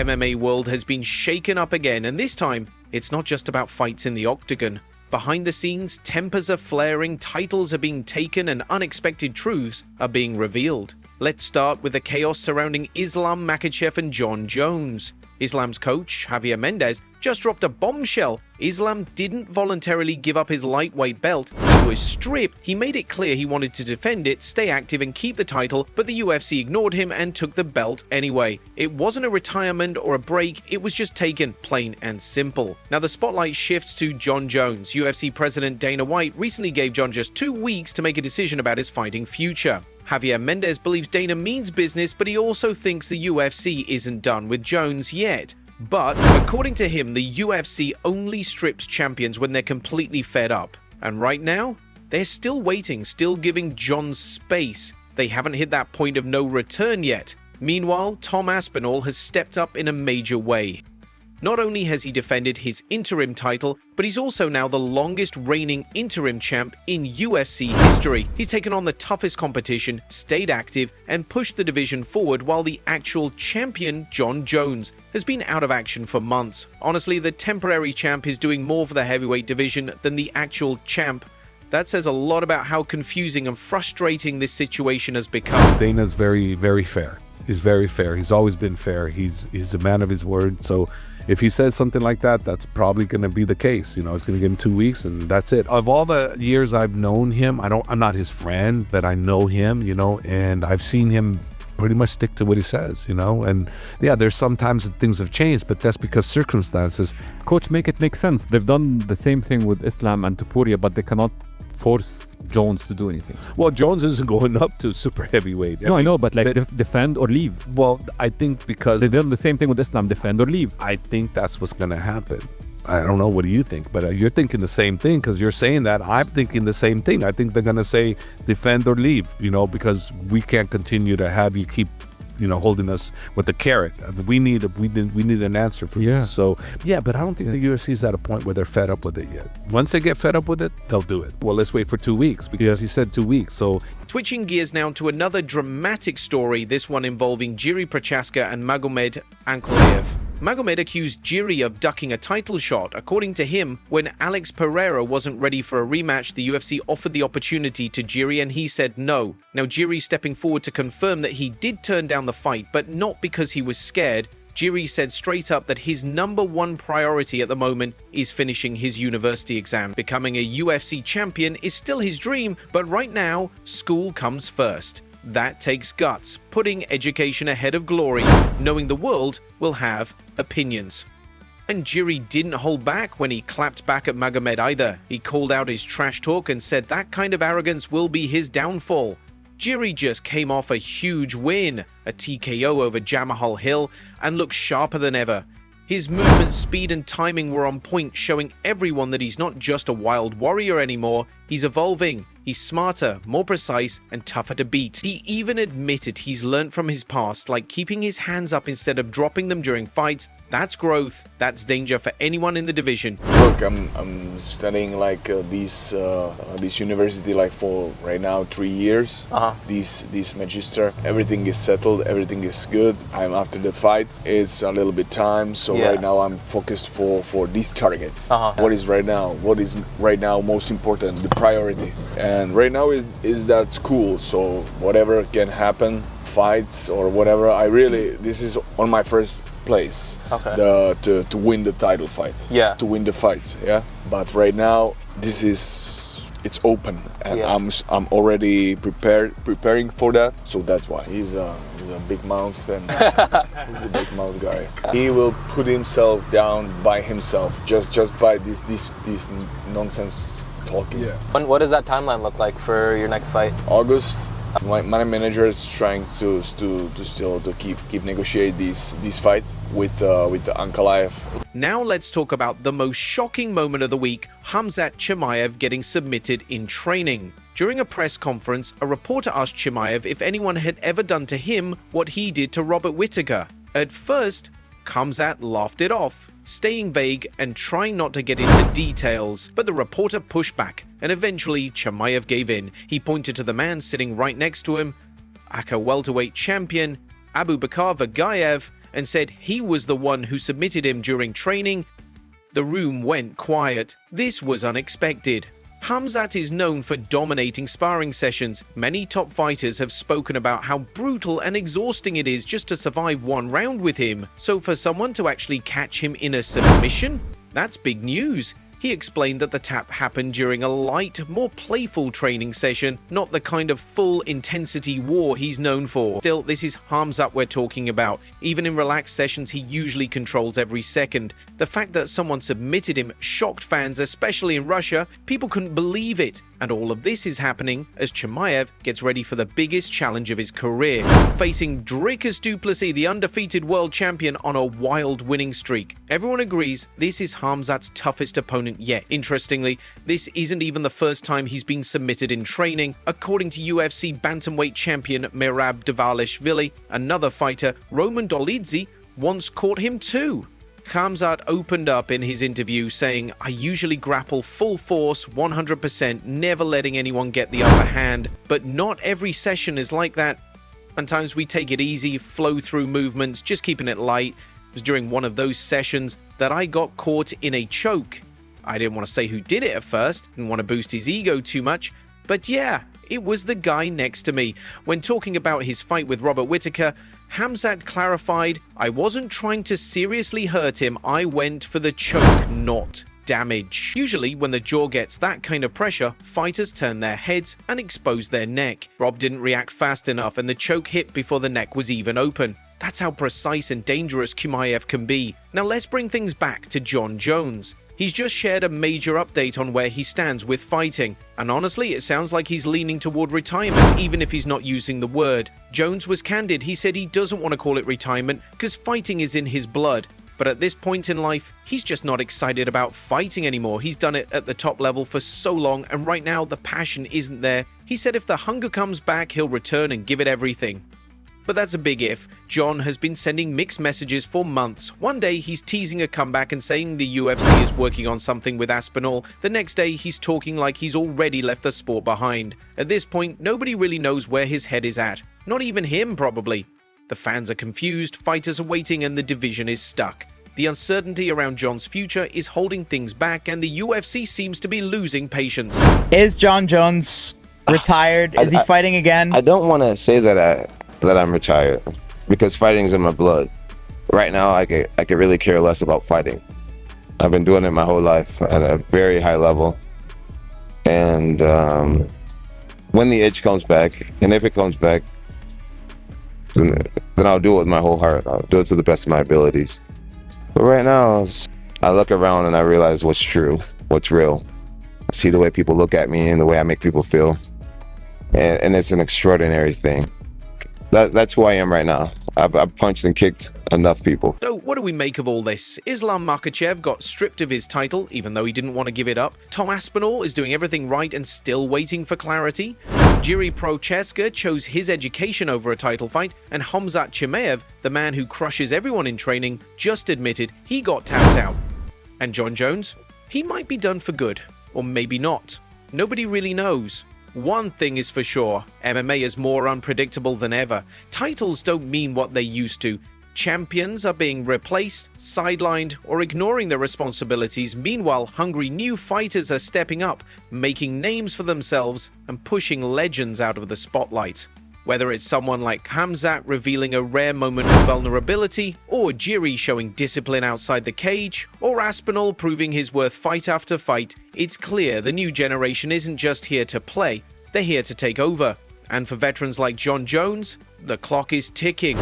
MMA world has been shaken up again, and this time, it's not just about fights in the octagon. Behind the scenes, tempers are flaring, titles are being taken, and unexpected truths are being revealed. Let's start with the chaos surrounding Islam Makhachev and Jon Jones. Islam's coach, Javier Mendez, just dropped a bombshell. Islam didn't voluntarily give up his lightweight belt. He was stripped. He made it clear he wanted to defend it, stay active, and keep the title, but the UFC ignored him and took the belt anyway. It wasn't a retirement or a break, it was just taken, plain and simple. Now the spotlight shifts to Jon Jones. UFC President Dana White recently gave Jon just 2 weeks to make a decision about his fighting future. Javier Mendez believes Dana means business, but he also thinks the UFC isn't done with Jones yet. But, according to him, the UFC only strips champions when they're completely fed up. And right now, they're still waiting, still giving Jon space. They haven't hit that point of no return yet. Meanwhile, Tom Aspinall has stepped up in a major way. Not only has he defended his interim title, but he's also now the longest reigning interim champ in UFC history. He's taken on the toughest competition, stayed active, and pushed the division forward while the actual champion, Jon Jones, has been out of action for months. Honestly, the temporary champ is doing more for the heavyweight division than the actual champ. That says a lot about how confusing and frustrating this situation has become. Dana's very, very fair. He's very fair. He's always been fair. He's a man of his word. So if he says something like that, that's probably going to be the case. You know, it's going to give him 2 weeks and that's it. Of all the years I've known him, I'm not his friend, but I know him, you know, and I've seen him pretty much stick to what he says, you know. And yeah, there's sometimes that things have changed, but that's because circumstances. Coach, make it make sense. They've done the same thing with Islam and Topuria, but they cannot force Jones to do anything. Well, Jones isn't going up to super heavyweight. No, I know, but like defend or leave. Well, I think because they did the same thing with Islam, defend or leave. I think that's what's going to happen. I don't know, what do you think? But you're thinking the same thing because you're saying that. I'm thinking the same thing. I think they're going to say defend or leave, you know, because we can't continue to have you keep, you know, holding us with the carrot. We need an answer for this. So yeah, but I don't think the UFC is at a point where they're fed up with it yet. Once they get fed up with it, they'll do it. Well, let's wait for 2 weeks because he said 2 weeks. So switching gears now to another dramatic story, this one involving Jiri Prochazka and Magomed Ankalaev. Magomed accused Jiri of ducking a title shot. According to him, when Alex Pereira wasn't ready for a rematch, the UFC offered the opportunity to Jiri and he said no. Now Jiri stepping forward to confirm that he did turn down the fight, but not because he was scared. Jiri said straight up that his #1 priority at the moment is finishing his university exam. Becoming a UFC champion is still his dream, but right now, school comes first. That takes guts, putting education ahead of glory, knowing the world will have opinions. And Jiri didn't hold back when he clapped back at Magomed either. He called out his trash talk and said that kind of arrogance will be his downfall. Jiri just came off a huge win, a TKO over Jamahal Hill, and looked sharper than ever. His movement, speed and timing were on point, showing everyone that he's not just a wild warrior anymore, he's evolving. He's smarter, more precise, and tougher to beat. He even admitted he's learned from his past, like keeping his hands up instead of dropping them during fights. That's growth. That's danger for anyone in the division. Look, I'm studying like this university like for right now 3 years. This magister, everything is settled, everything is good. I'm after the fight. It's a little bit time, so right now I'm focused for this target. What is right now? What is right now most important? The priority. And right now is that school. So whatever can happen, fights or whatever. This is on my first place. To win the title fight. To win the fights. But right now it's open, and I'm already preparing for that. So that's why he's a big mouth and he's a big mouth guy. He will put himself down by himself just by this nonsense talking. What does that timeline look like for your next fight? August. My manager is trying to still keep negotiate this fight with Ankalaev. Now let's talk about the most shocking moment of the week: Khamzat Chimaev getting submitted in training. During a press conference, a reporter asked Chimaev if anyone had ever done to him what he did to Robert Whittaker. At first, Khamzat laughed it off, staying vague and trying not to get into details, but the reporter pushed back, and eventually Chimaev gave in. He pointed to the man sitting right next to him, ACA welterweight champion Abubakar Vagaev, and said he was the one who submitted him during training, the room went quiet. This was unexpected. Khamzat is known for dominating sparring sessions. Many top fighters have spoken about how brutal and exhausting it is just to survive one round with him. So for someone to actually catch him in a submission, that's big news. He explained that the tap happened during a light, more playful training session, not the kind of full-intensity war he's known for. Still, this is Khamzat we're talking about. Even in relaxed sessions, he usually controls every second. The fact that someone submitted him shocked fans, especially in Russia. People couldn't believe it. And all of this is happening as Chimaev gets ready for the biggest challenge of his career, facing Dricus Du Plessis, the undefeated world champion on a wild winning streak. Everyone agrees this is Khamzat's toughest opponent yet. Interestingly, this isn't even the first time he's been submitted in training. According to UFC bantamweight champion Merab Dvalishvili, another fighter, Roman Dolidze, once caught him too. Khamzat opened up in his interview saying, "I usually grapple full force, 100%, never letting anyone get the upper hand, but not every session is like that. Sometimes we take it easy, flow through movements, just keeping it light. It was during one of those sessions that I got caught in a choke. I didn't want to say who did it at first, didn't want to boost his ego too much, but yeah, it was the guy next to me." When talking about his fight with Robert Whittaker, Khamzat clarified, "I wasn't trying to seriously hurt him, I went for the choke, not damage." Usually, when the jaw gets that kind of pressure, fighters turn their heads and expose their neck. Rob didn't react fast enough and the choke hit before the neck was even open. That's how precise and dangerous Chimaev can be. Now let's bring things back to Jon Jones. He's just shared a major update on where he stands with fighting, and honestly, it sounds like he's leaning toward retirement, even if he's not using the word. Jones was candid. He said he doesn't want to call it retirement because fighting is in his blood. But at this point in life, he's just not excited about fighting anymore. He's done it at the top level for so long, and right now the passion isn't there. He said if the hunger comes back, he'll return and give it everything. But that's a big if. Jon has been sending mixed messages for months. One day he's teasing a comeback and saying the UFC is working on something with Aspinall. The next day he's talking like he's already left the sport behind. At this point, nobody really knows where his head is at. Not even him, probably. The fans are confused, fighters are waiting, and the division is stuck. The uncertainty around Jon's future is holding things back, and the UFC seems to be losing patience. Is Jon Jones retired? Is he fighting again? I don't want to say that I'm retired because fighting's in my blood. Right now, I could really care less about fighting. I've been doing it my whole life at a very high level. And when the itch comes back, and if it comes back, then I'll do it with my whole heart. I'll do it to the best of my abilities. But right now, I look around and I realize what's true, what's real. I see the way people look at me and the way I make people feel. And it's an extraordinary thing. That's who I am right now. I've punched and kicked enough people. So what do we make of all this? Islam Makhachev got stripped of his title, even though he didn't want to give it up. Tom Aspinall is doing everything right and still waiting for clarity. Jiri Prochazka chose his education over a title fight. And Khamzat Chimaev, the man who crushes everyone in training, just admitted he got tapped out. And Jon Jones? He might be done for good, or maybe not. Nobody really knows. One thing is for sure, MMA is more unpredictable than ever. Titles don't mean what they used to. Champions are being replaced, sidelined, or ignoring their responsibilities. Meanwhile, hungry new fighters are stepping up, making names for themselves and pushing legends out of the spotlight. Whether it's someone like Khamzat revealing a rare moment of vulnerability, or Jiri showing discipline outside the cage, or Aspinall proving his worth fight after fight, it's clear the new generation isn't just here to play, they're here to take over. And for veterans like Jon Jones, the clock is ticking.